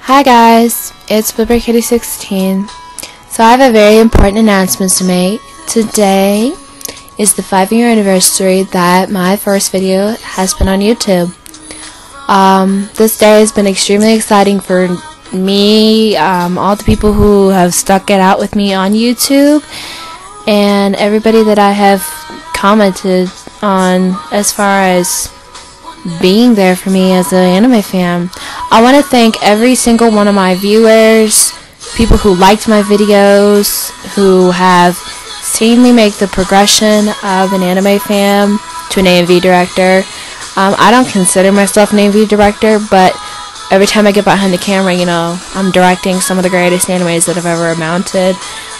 Hi guys, it's Cutie16. So I have a very important announcement to make. Today is the 5-year anniversary that my first video has been on YouTube. This day has been extremely exciting for me, all the people who have stuck it out with me on YouTube, and everybody that I have commented on as far as being there for me as an anime fan. I want to thank every single one of my viewers, people who liked my videos, who have seen me make the progression of an anime fan to an AMV director. I don't consider myself an AMV director, but every time I get behind the camera, you know, I'm directing some of the greatest animes that have ever mounted.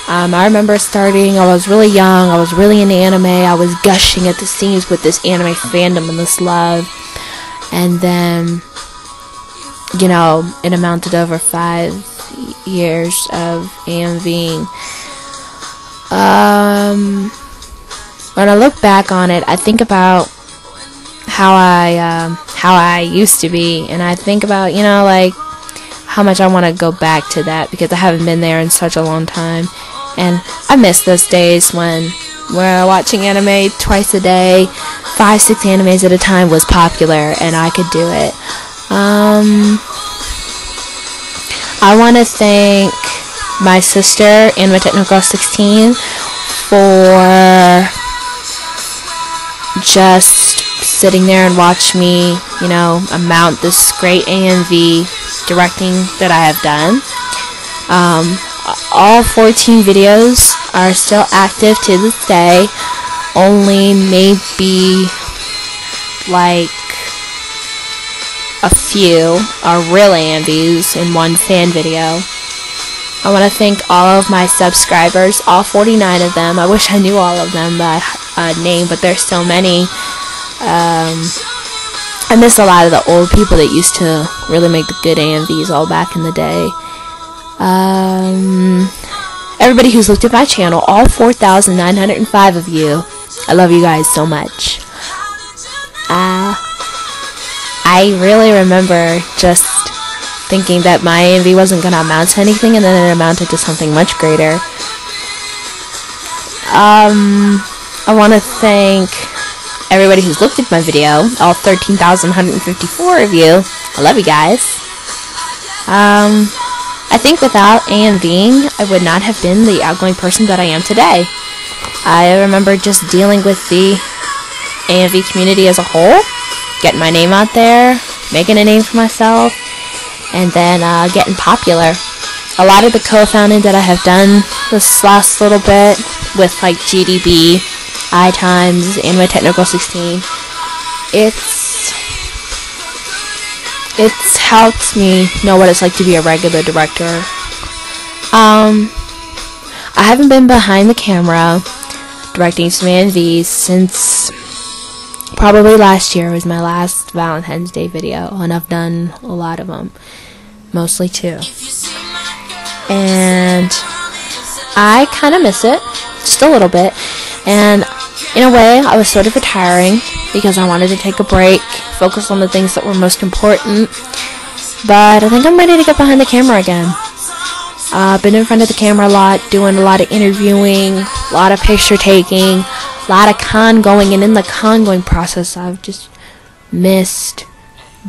I remember starting, I was really young, I was really into anime, I was gushing at the scenes with this anime fandom and this love. And then, you know, it amounted over 5 years of AMVing. When I look back on it, I think about how I used to be, and I think about, you know, like how much I want to go back to that because I haven't been there in such a long time, and I miss those days when we're watching anime twice a day, 5-6 animes at a time was popular, and I could do it. I want to thank my sister, Anniv, for just sitting there and watch me, you know, amount this great AMV directing that I have done. All 14 videos are still active to this day. Only maybe like a few are real AMVs in one fan video. I want to thank all of my subscribers, all 49 of them. I wish I knew all of them by name, but there's so many. I miss a lot of the old people that used to really make the good AMVs all back in the day. Everybody who's looked at my channel, all 4,905 of you, I love you guys so much. I really remember just thinking that my AMV wasn't going to amount to anything, and then it amounted to something much greater. I want to thank everybody who's looked at my video, all 13,154 of you. I love you guys. I think without AMVing, I would not have been the outgoing person that I am today. I remember just dealing with the AMV community as a whole, getting my name out there, making a name for myself, and then getting popular. A lot of the co-founding that I have done this last little bit with like GDB, iTimes, Anniv16, it's helped me know what it's like to be a regular director. I haven't been behind the camera directing some AMVs since probably last year was my last Valentine's Day video, and I've done a lot of them, mostly 2. And I kind of miss it, just a little bit, and in a way I was sort of retiring because I wanted to take a break, focus on the things that were most important, but I think I'm ready to get behind the camera again. I've been in front of the camera a lot, doing a lot of interviewing, a lot of picture taking, a lot of con going, and in the con going process I've just missed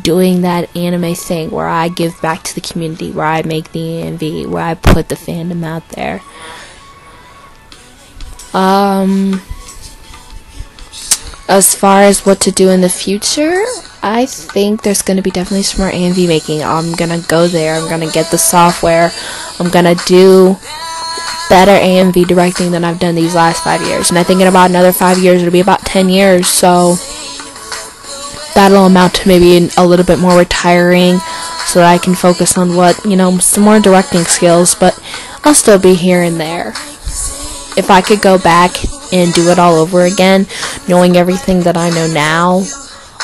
doing that anime thing where I give back to the community, where I make the AMV, where I put the fandom out there. As far as what to do in the future, I think there's going to be definitely some more AMV making. I'm going to go there, I'm going to get the software, I'm going to do better AMV directing than I've done these last 5 years. And I think in about another 5 years, it'll be about 10 years, so that'll amount to maybe a little bit more retiring so that I can focus on what, you know, some more directing skills, but I'll still be here and there. If I could go back and do it all over again, knowing everything that I know now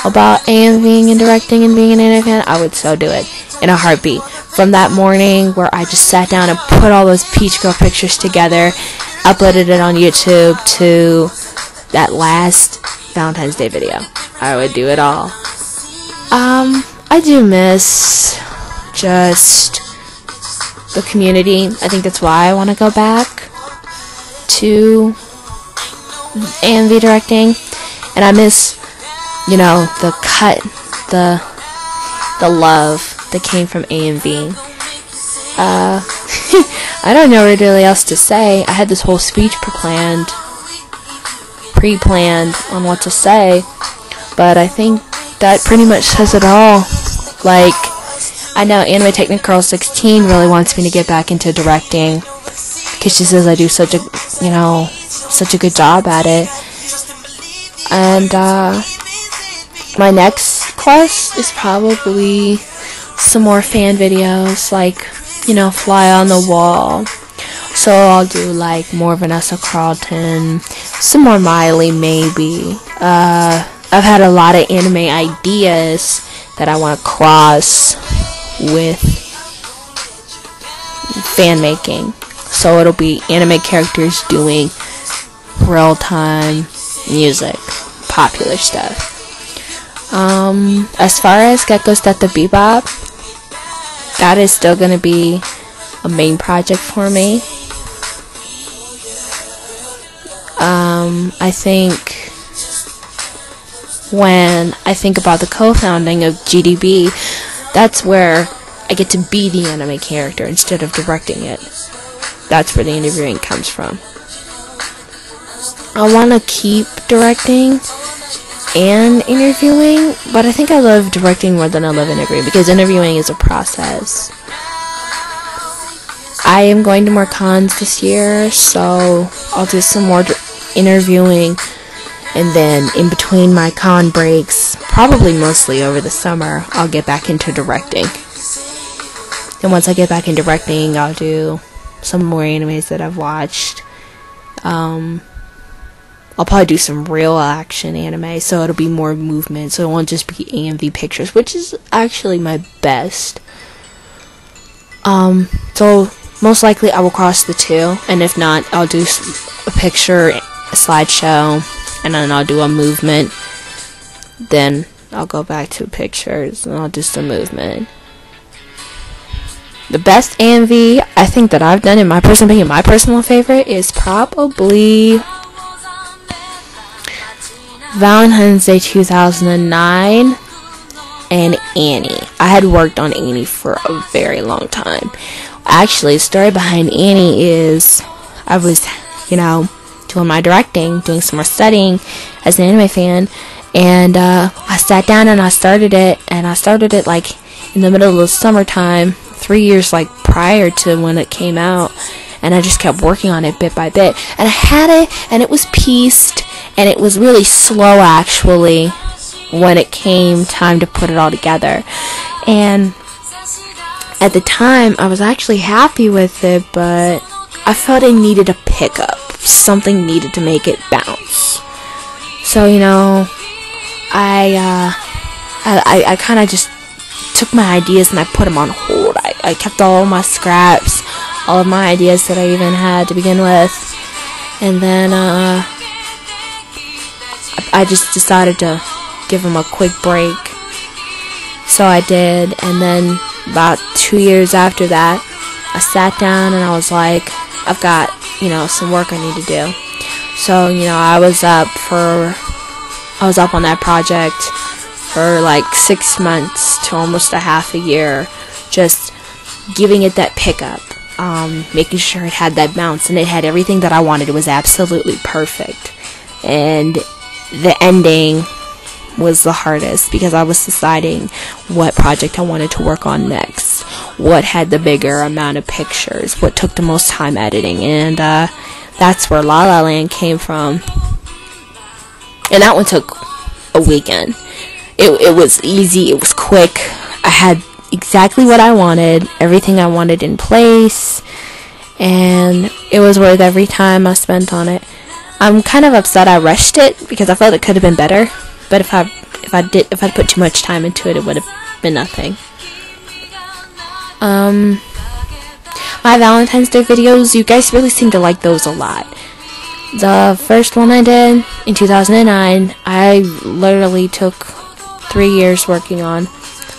about AMVing and directing and being an anime fan, I would so do it in a heartbeat. From that morning where I just sat down and put all those Peach Girl pictures together, uploaded it on YouTube, to that last Valentine's Day video, I would do it all. I do miss just the community. I think that's why I want to go back to AMV directing, and I miss, you know, the cut, the love that came from AMV. I don't know really else to say. I had this whole speech pre-planned on what to say, but I think that pretty much says it all. Like, I know Anime Technical 16 really wants me to get back into directing because she says I do such a good job at it. And my next quest is probably some more fan videos, like, you know, fly on the wall. So I'll do like more Vanessa Carlton, some more Miley maybe. I've had a lot of anime ideas that I want to cross with fan making. So it'll be anime characters doing real-time music, popular stuff. As far as Gecko Step the Bebop, that is still going to be a main project for me. I think when I think about the co-founding of GDB, that's where I get to be the anime character instead of directing it. That's where the interviewing comes from. I want to keep directing and interviewing, but I think I love directing more than I love interviewing, because interviewing is a process. I am going to more cons this year, so I'll do some more interviewing, and then in between my con breaks, probably mostly over the summer, I'll get back into directing. And once I get back in directing, I'll do some more animes that I've watched. I'll probably do some real action anime, so it'll be more movement, so it won't just be AMV pictures, which is actually my best. So most likely I will cross the two, and if not, I'll do a picture, a slideshow, and then I'll do a movement. Then I'll go back to pictures, and I'll do some movement. The best AMV I think that I've done, in my personal favorite, is probably Valentine's Day 2009 and Annie. I had worked on Annie for a very long time. Actually, the story behind Annie is I was, doing my directing, doing some more studying as an anime fan, and I sat down and I started it like in the middle of the summertime, 3 years like prior to when it came out, and I just kept working on it bit by bit, and I had it, and it was pieced, and it was really slow actually when it came time to put it all together. And at the time I was actually happy with it, but I felt it needed a pickup. Something needed to make it bounce. So I kind of just took my ideas and I put them on hold. I kept all my scraps, all of my ideas that I even had to begin with, and then I just decided to give them a quick break. So I did, and then about 2 years after that, I sat down and I was like, I've got, some work I need to do. So, I was up on that project for like 6 months to almost a half a year, just giving it that pickup, making sure it had that bounce, and it had everything that I wanted. It was absolutely perfect. And the ending was the hardest, because I was deciding what project I wanted to work on next, what had the bigger amount of pictures, what took the most time editing, and that's where La La Land came from. And that one took a weekend. It was easy, it was quick, I had exactly what I wanted, everything I wanted in place, and it was worth every time I spent on it. I'm kind of upset I rushed it, because I felt it could have been better, but if I put too much time into it, it would have been nothing. My Valentine's Day videos, you guys really seem to like those a lot. The first one I did in 2009, I literally took 3 years working on.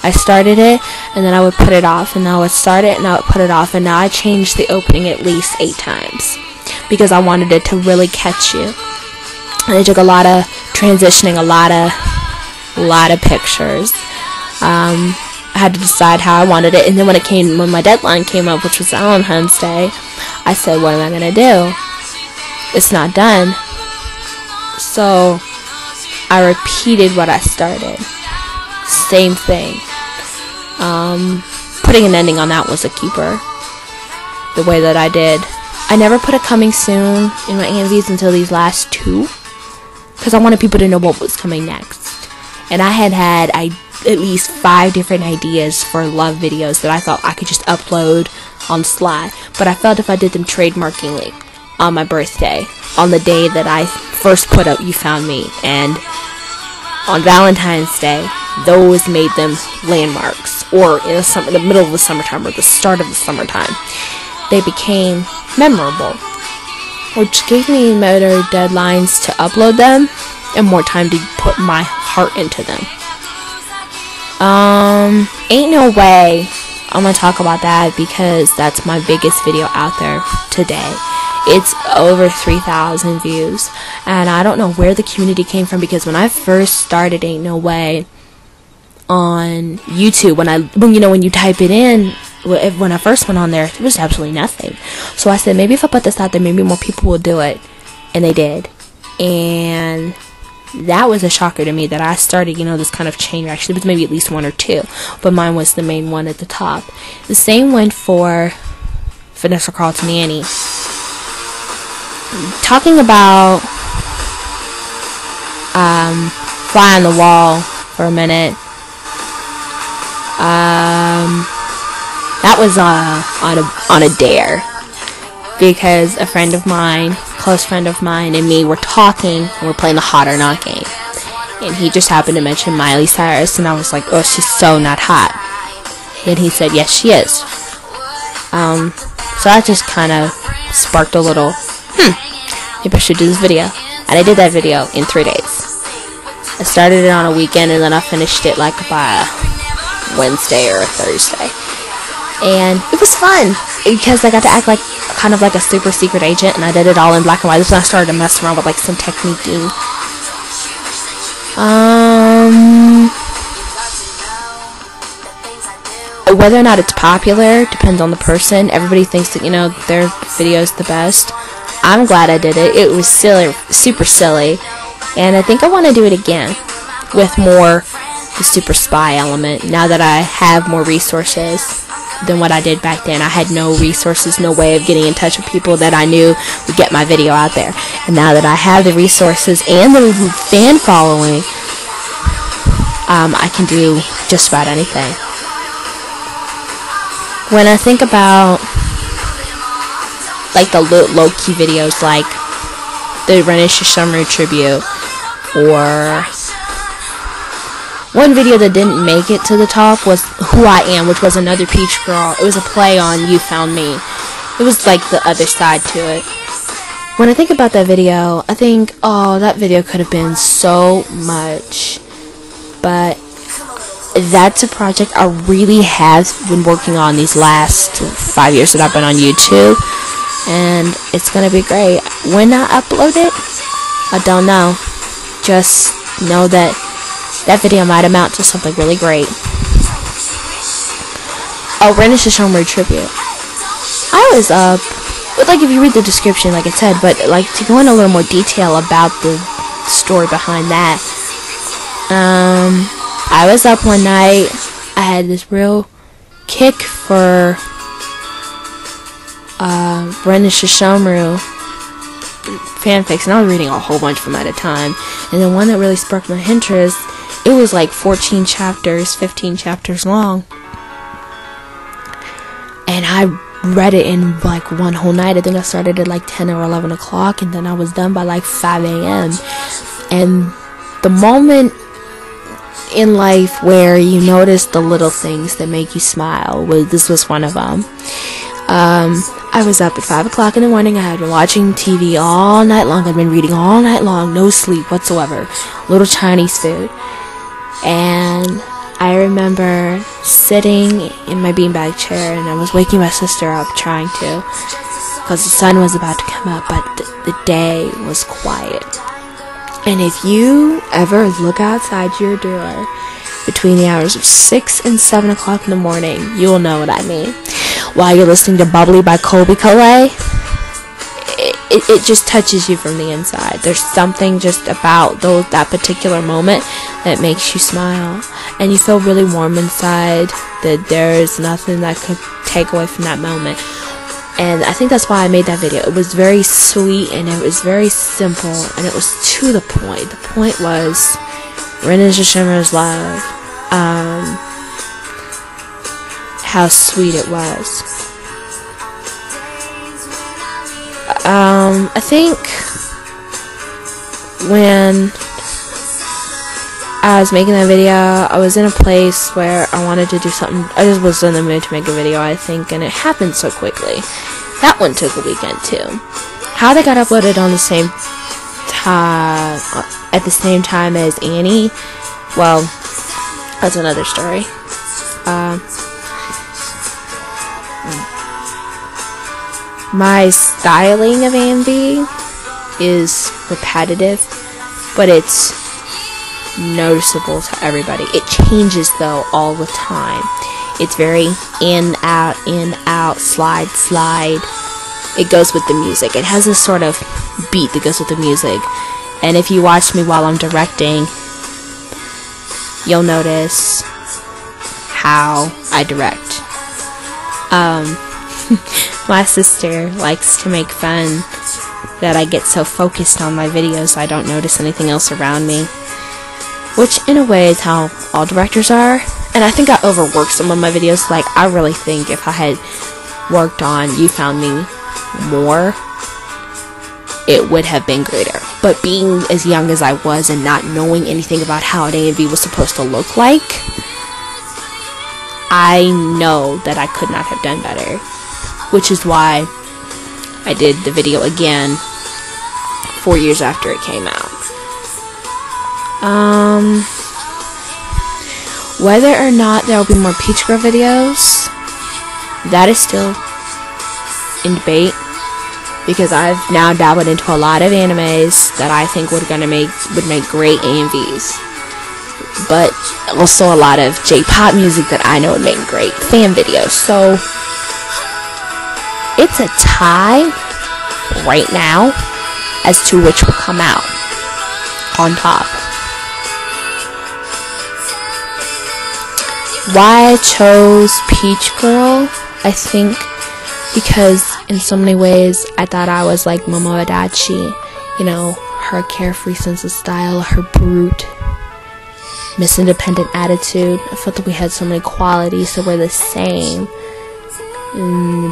I started it, and then I would put it off, and I would start it, and I would put it off, and now I changed the opening at least 8 times because I wanted it to really catch you. And it took a lot of transitioning, a lot of pictures. I had to decide how I wanted it, and then when my deadline came up, which was Valentine's Day, I said, what am I gonna do? It's not done. So I repeated what I started. Same thing. Putting an ending on that was a keeper. The way that I did. I never put a coming soon in my AMVs until these last 2. Because I wanted people to know what was coming next. And I had at least 5 different ideas for love videos that I thought I could just upload on the slide. But I felt if I did them trademarkingly on my birthday, on the day that I first put up You Found Me, and on Valentine's Day, those made them landmarks, or in the middle of the summertime, or the start of the summertime. They became memorable, which gave me better deadlines to upload them, and more time to put my heart into them. Ain't No Way, I'm gonna talk about that because that's my biggest video out there today. It's over 3,000 views, and I don't know where the community came from, because when I first started Ain't No Way on YouTube, when you type it in, when I first went on there, there was absolutely nothing. So I said, maybe if I put this out there, maybe more people will do it, and they did. And that was a shocker to me that I started, this kind of chain reaction. It was maybe at least 1 or 2, but mine was the main one at the top. The same went for Vanessa Carlton Annie. Talking about Fly on the Wall for a minute. That was on a dare, because a friend of mine, close friend of mine, and me were talking, and we're playing the Hot or Not game, and he just happened to mention Miley Cyrus, and I was like, oh, she's so not hot. And he said, yes, she is. So that just kind of sparked a little, maybe I should do this video. And I did that video in 3 days. I started it on a weekend, and then I finished it like by Wednesday or Thursday. And it was fun, because I got to act like kind of like a super secret agent, and I did it all in black and white. This is when I started to mess around with like some techniquing. Whether or not it's popular depends on the person. Everybody thinks that, their video is the best. I'm glad I did it. It was silly, super silly, and I think I want to do it again with more the super spy element. Now that I have more resources than what I did back then. I had no resources, no way of getting in touch with people that I knew would get my video out there. And now that I have the resources and the fan following, I can do just about anything. When I think about like the low-key videos, like the Renisha Summer tribute, or one video that didn't make it to the top was Who I Am, which was another Peach Girl. It was a play on You Found Me. It was like the other side to it. When I think about that video, I think, oh, that video could have been so much. But that's a project I really have been working on these last 5 years that I've been on YouTube. And it's going to be great. When I upload it, I don't know. Just know that that video might amount to something really great. Oh, Renisha Summer tribute. I was like, if you read the description, like it said, but like to go into a little more detail about the story behind that. I was up one night. I had this real kick for Renisha Summer fanfics, and I was reading a whole bunch of them at a time. And the one that really sparked my interest, it was like 14 chapters, 15 chapters long. And I read it in like one whole night. I think I started at like 10 or 11 o'clock, and then I was done by like 5 a.m. And the moment in life where you notice the little things that make you smile, this was one of them. I was up at 5 o'clock in the morning. I had been watching TV all night long. I'd been reading all night long, no sleep whatsoever. Little Chinese food. And I remember sitting in my beanbag chair and I was waking my sister up trying to, because the sun was about to come up, but the day was quiet. And if you ever look outside your door between the hours of 6 and 7 o'clock in the morning, you will know what I mean. While you're listening to Bubbly by Colby Collet, it just touches you from the inside. There's something just about that particular moment that makes you smile, and you feel really warm inside, that there's nothing that could take away from that moment. And I think that's why I made that video. It was very sweet, and it was very simple, and it was to the point. The point was Rin is a Shimmer's love. How sweet it was. I think when I was making that video, I was in a place where I wanted to do something. I just was in the mood to make a video, I think, and it happened so quickly. That one took a weekend too. How they got uploaded on the same time, at the same time as Annie, well, that's another story. My styling of AMV is repetitive, but it's noticeable to everybody. It changes though all the time. It's very in, out, slide, slide. It goes with the music. It has this sort of beat that goes with the music. And if you watch me while I'm directing, you'll notice how I direct. My sister likes to make fun that I get so focused on my videos I don't notice anything else around me, which in a way is how all directors are. And I think I overwork some of my videos. Like, I really think if I had worked on You Found Me more, it would have been greater. But being as young as I was and not knowing anything about how an AMV was supposed to look like, I know that I could not have done better. Which is why I did the video again 4 years after it came out. Whether or not there will be more Peach Girl videos, that is still in debate, because I've now dabbled into a lot of animes that I think would make great AMVs, but also a lot of J-pop music that I know would make great fan videos. So it's a tie right now as to which will come out on top. Why I chose Peach Girl, I think because in so many ways I thought I was like Momo Adachi. You know, her carefree sense of style, her brute, Miss Independent attitude. I felt that we had so many qualities that were the same,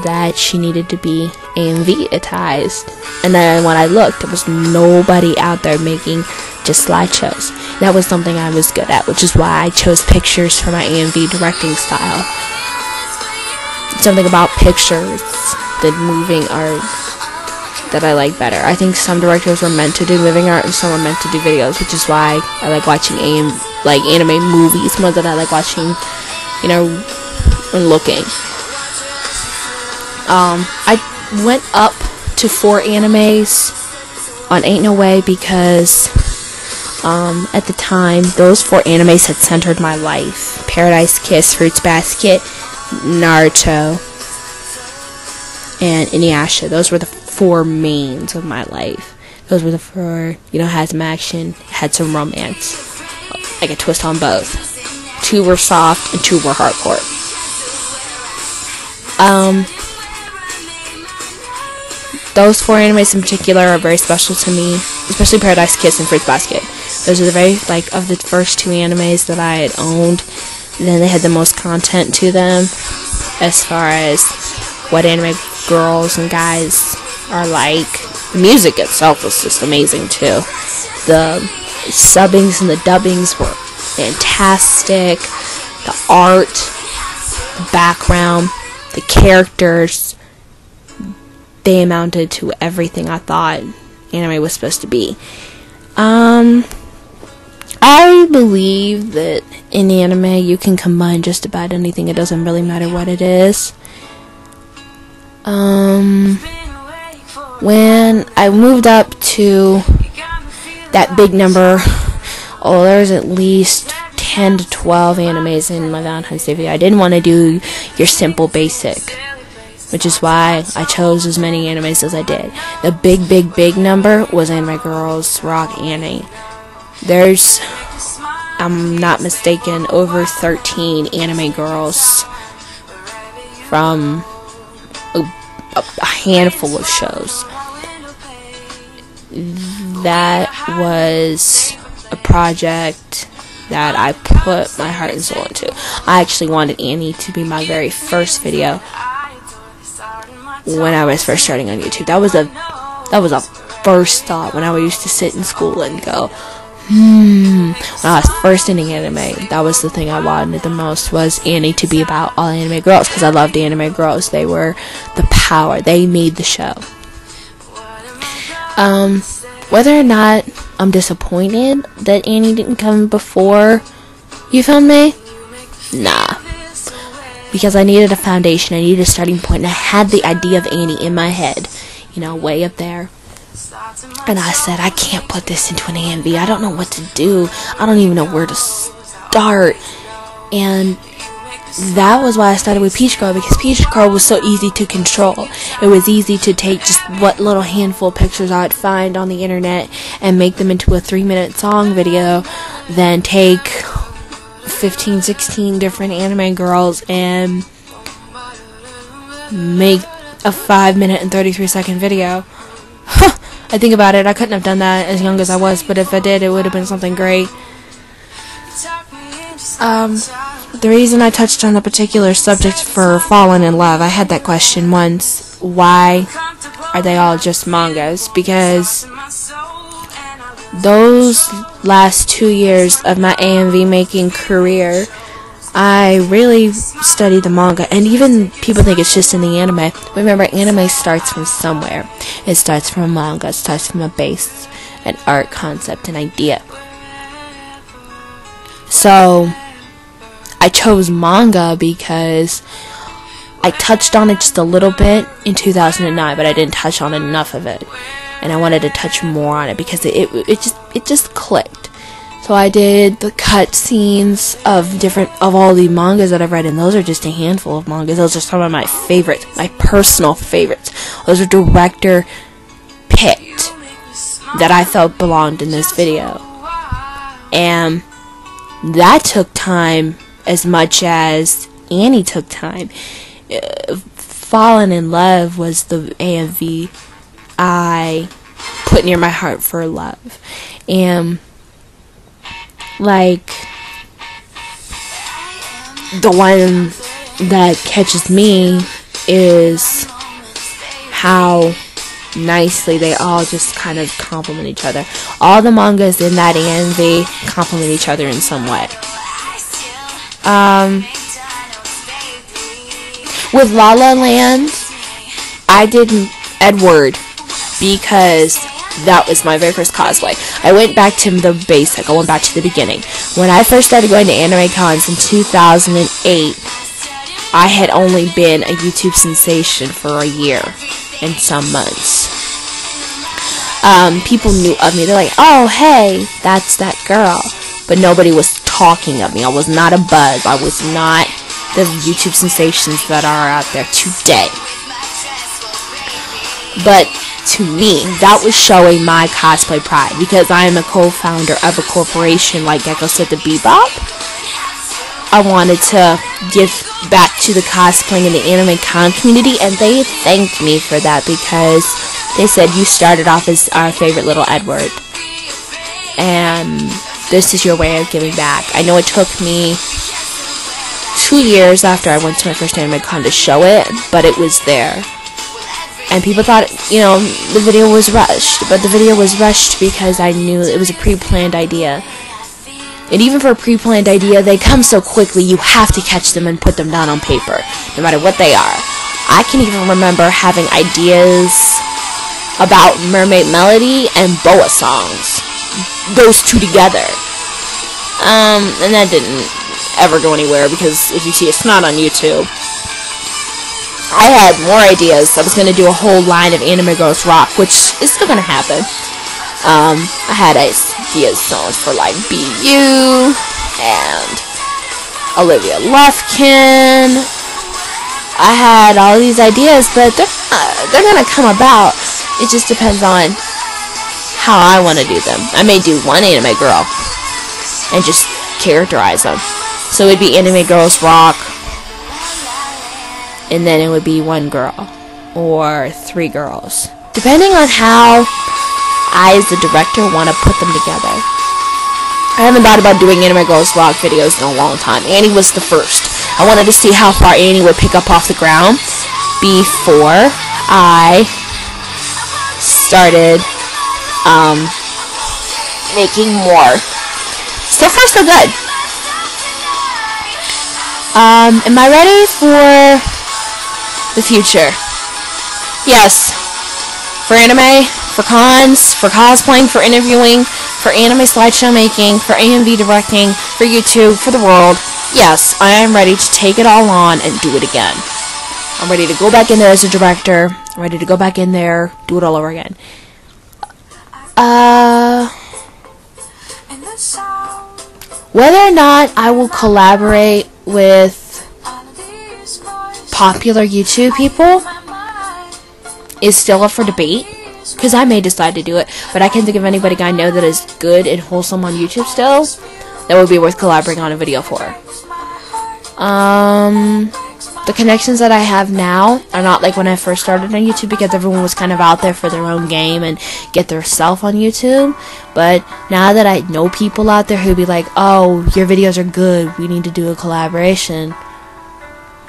that she needed to be AMV-atized. And then when I looked, there was nobody out there making just slideshows. That was something I was good at, which is why I chose pictures for my AMV directing style. Something about pictures than moving art that I like better. I think some directors were meant to do moving art and some were meant to do videos, which is why I like watching anime movies more than I like watching, you know, and looking. I went up to 4 animes on Ain't No Way because at the time those 4 animes had centered my life. Paradise Kiss, Fruits Basket, Naruto, and Inuyasha. Those were the 4 mains of my life. Those were the 4, you know, had some action, had some romance, like a twist on both. 2 were soft and 2 were hardcore. Those 4 animes in particular are very special to me, especially Paradise Kiss and Fruits Basket. Those are the very, like, of the first 2 animes that I had owned, and then they had the most content to them, as far as what anime girls and guys are like. The music itself was just amazing, too. The subbings and the dubbings were fantastic. The art, the background, the characters, they amounted to everything I thought anime was supposed to be. I believe that in anime you can combine just about anything. It doesn't really matter what it is. When I moved up to that big number, there's at least 10 to 12 animes in my Valentine's Day video. I didn't want to do your simple basic, which is why I chose as many animes as I did. The big number was Anime Girls Rock Annie. There's, I'm not mistaken, over 13 anime girls from a handful of shows. That was a project that I put my heart and soul into. I actually wanted Annie to be my very first video when I was first starting on YouTube. That was a first thought when I used to sit in school and go, when I was first in anime, that was the thing I wanted the most, was Annie to be about all anime girls, because I loved anime girls. They were the power. They made the show. Whether or not I'm disappointed that Annie didn't come before You Found Me, nah. Because I needed a foundation, I needed a starting point, and I had the idea of Annie in my head, you know, way up there. And I said, I can't put this into an AMV. I don't know what to do. I don't even know where to start. And that was why I started with Peach Girl, because Peach Girl was so easy to control. It was easy to take just what little handful of pictures I'd find on the internet and make them into a 3-minute song video, then take 15, 16 different anime girls and make a 5-minute and 33-second video. I think about it, I couldn't have done that as young as I was, but if I did, it would have been something great. The reason I touched on the particular subject for Fallen in Love, I had that question once, why are they all just mangas? Because those last 2 years of my AMV making career, I really studied the manga, and even people think it's just in the anime. Remember, anime starts from somewhere. It starts from a manga, it starts from a base, an art concept, an idea. So, I chose manga because I touched on it just a little bit in 2009, but I didn't touch on enough of it. And I wanted to touch more on it because it just clicked. So I did the cut scenes of all the mangas that I've read, and those are just a handful of mangas. Those are some of my favorites, my personal favorites. Those are director picked that I felt belonged in this video. And that took time as much as Annie took time. Fallen in Love was the AMV I put near my heart for love. And like, the one that catches me is how nicely they all just kind of complement each other. All the mangas in that AMV complement each other in some way. With La La Land, I did Edward because that was my very first cosplay. I went back to the basic. I went back to the beginning. When I first started going to anime cons in 2008, I had only been a YouTube sensation for a year and some months. People knew of me. They're like, oh, hey, that's that girl. But nobody was talking of me. I was not a buzz. I was not the YouTube sensations that are out there today. But to me, that was showing my cosplay pride, because I am a co-founder of a corporation like Gecko Said the Bebop. I wanted to give back to the cosplaying in the anime con community, and they thanked me for that, because they said, you started off as our favorite little Edward, and this is your way of giving back. I know it took me 2 years after I went to my first anime con to show it, but it was there. And people thought, you know, the video was rushed. But the video was rushed because I knew it was a pre-planned idea. And even for a pre-planned idea, they come so quickly, you have to catch them and put them down on paper, no matter what they are. I can even remember having ideas about Mermaid Melody and Boa songs. Those two together. And that didn't ever go anywhere because, if you see, it's not on YouTube. I had more ideas. I was going to do a whole line of Anime Girls Rock, which is still going to happen. I had ideas for, like, BU and Olivia Lufkin. I had all these ideas, but they're going to come about. It just depends on how I want to do them. I may do one anime girl and just characterize them. So it would be Anime Girls Rock, and then it would be one girl or 3 girls, depending on how I, as the director, want to put them together. I haven't thought about doing Anime Girls Rock videos in a long time. Annie was the first. I wanted to see how far Annie would pick up off the ground before I started making more. So far, so good. Am I ready for the future? Yes. For anime, for cons, for cosplaying, for interviewing, for anime slideshow making, for AMV directing, for YouTube, for the world. Yes, I am ready to take it all on and do it again. I'm ready to go back in there as a director. I'm ready to go back in there, do it all over again. Whether or not I will collaborate with popular YouTube people is still up for debate, because I may decide to do it, but I can't think of anybody I know that is good and wholesome on YouTube still that would be worth collaborating on a video for. The connections that I have now are not like when I first started on YouTube, because everyone was kind of out there for their own game and get their self on YouTube. But now that I know people out there who be like, oh, your videos are good, we need to do a collaboration.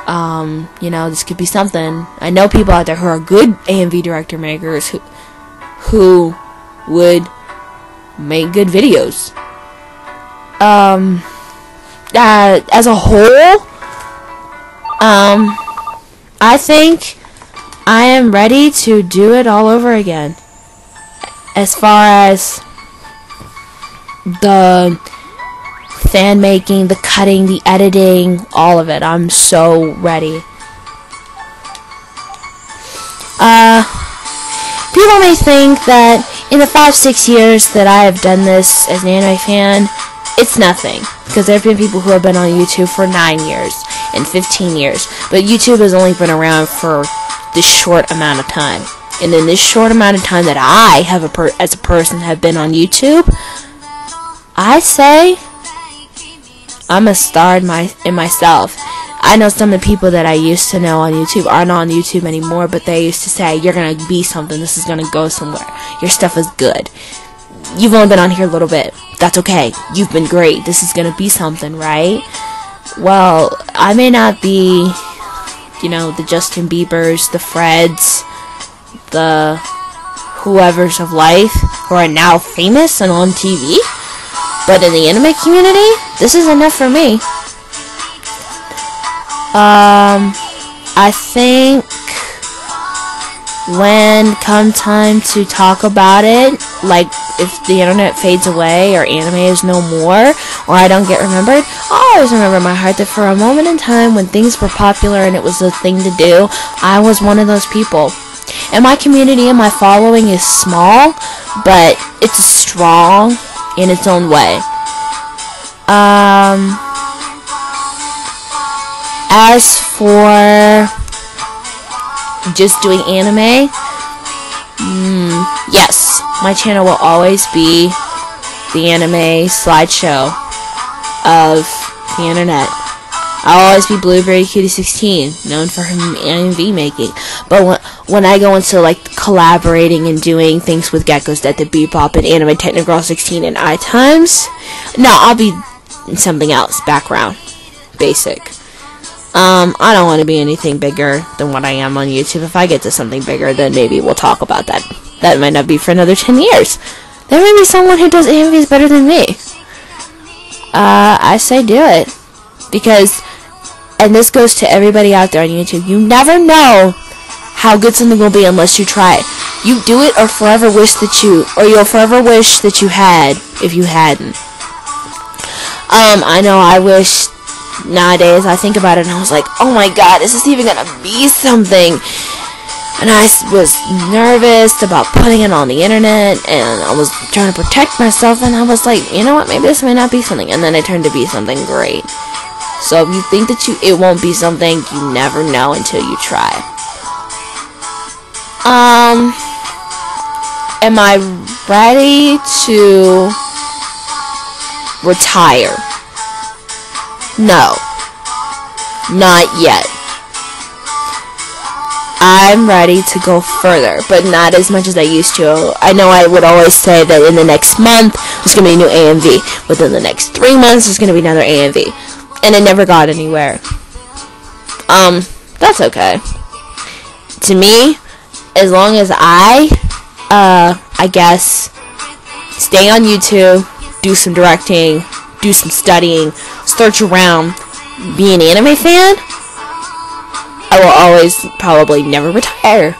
You know, this could be something. I know people out there who are good AMV director makers who would make good videos. As a whole, I think I am ready to do it all over again. As far as the fan making, the cutting, the editing, all of it. I'm so ready. People may think that in the 5-6 years that I have done this as an anime fan, it's nothing, because there have been people who have been on YouTube for 9 years and 15 years, but YouTube has only been around for this short amount of time. And in this short amount of time that I have as a person have been on YouTube, I say I'm a star in myself. I know some of the people that I used to know on YouTube aren't on YouTube anymore, but they used to say, you're going to be something, this is going to go somewhere, your stuff is good. You've only been on here a little bit, that's okay, you've been great, this is going to be something, right? Well, I may not be, you know, the Justin Biebers, the Freds, the whoever's of life who are now famous and on TV, but in the anime community, this is enough for me. I think when come time to talk about it, like if the internet fades away or anime is no more or I don't get remembered, I'll always remember in my heart that for a moment in time when things were popular and it was a thing to do, I was one of those people. And my community and my following is small, but it's strong in its own way. As for just doing anime, yes, my channel will always be the anime slideshow of the internet. I'll always be Blueberry Cutie 16, known for her AMV making. But when I go into like collaborating and doing things with Gecko's Death to Bebop and Anime Technogirl 16 and iTimes, no, I'll be in something else, background, basic. I don't want to be anything bigger than what I am on YouTube. If I get to something bigger, then maybe we'll talk about that. That might not be for another 10 years. There may be someone who does AMVs better than me. I say do it. Because, and this goes to everybody out there on YouTube, you never know how good something will be unless you try it. You do it or forever wish that you'll forever wish that you had if you hadn't. I know I wish nowadays I think about it and I was like, oh my god, is this even gonna be something? And I was nervous about putting it on the internet, and I was trying to protect myself, and I was like, you know what, maybe this may not be something, and then it turned to be something great. So if you think that it won't be something, you never know until you try. Am I ready to retire? No. Not yet. I'm ready to go further, but not as much as I used to. I know I would always say that in the next month, there's going to be a new AMV. Within the next 3 months, there's going to be another AMV. And it never got anywhere. That's okay. To me, as long as I guess, stay on YouTube, do some directing, do some studying, search around, be an anime fan, I will always probably never retire.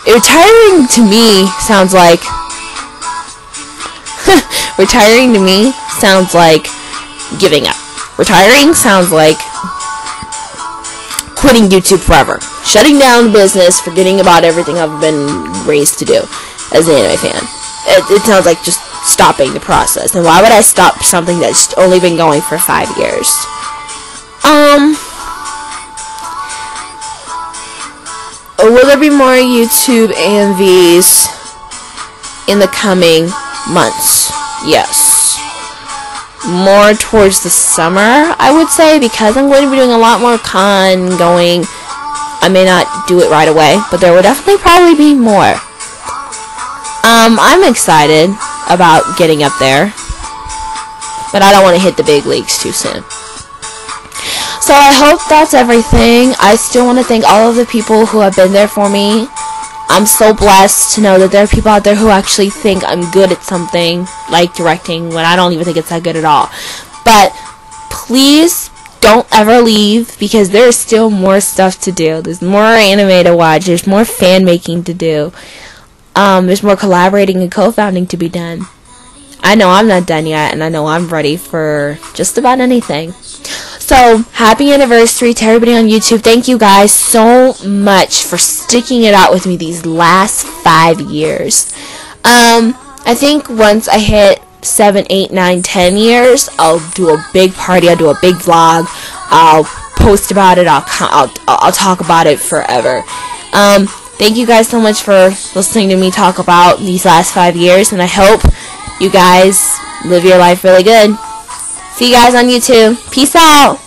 Retiring to me sounds like retiring to me sounds like giving up. Retiring sounds like quitting YouTube forever. Shutting down the business, forgetting about everything I've been raised to do as an anime fan. It sounds like just stopping the process. And why would I stop something that's only been going for 5 years? Will there be more YouTube AMVs in the coming months? Yes. More towards the summer, I would say, because I'm going to be doing a lot more con going. I may not do it right away, but there will definitely probably be more. I'm excited about getting up there, but I don't want to hit the big leagues too soon. So I hope that's everything. I still want to thank all of the people who have been there for me. I'm so blessed to know that there are people out there who actually think I'm good at something, like directing, when I don't even think it's that good at all. But please don't ever leave, because there's still more stuff to do. There's more anime to watch. There's more fan making to do. There's more collaborating and co-founding to be done. I know I'm not done yet, and I know I'm ready for just about anything. So, happy anniversary to everybody on YouTube. Thank you guys so much for sticking it out with me these last 5 years. I think once I hit 7, 8, 9, 10 years, I'll do a big party. I'll do a big vlog. I'll post about it. I'll talk about it forever. Thank you guys so much for listening to me talk about these last 5 years, and I hope you guys live your life really good. See you guys on YouTube. Peace out.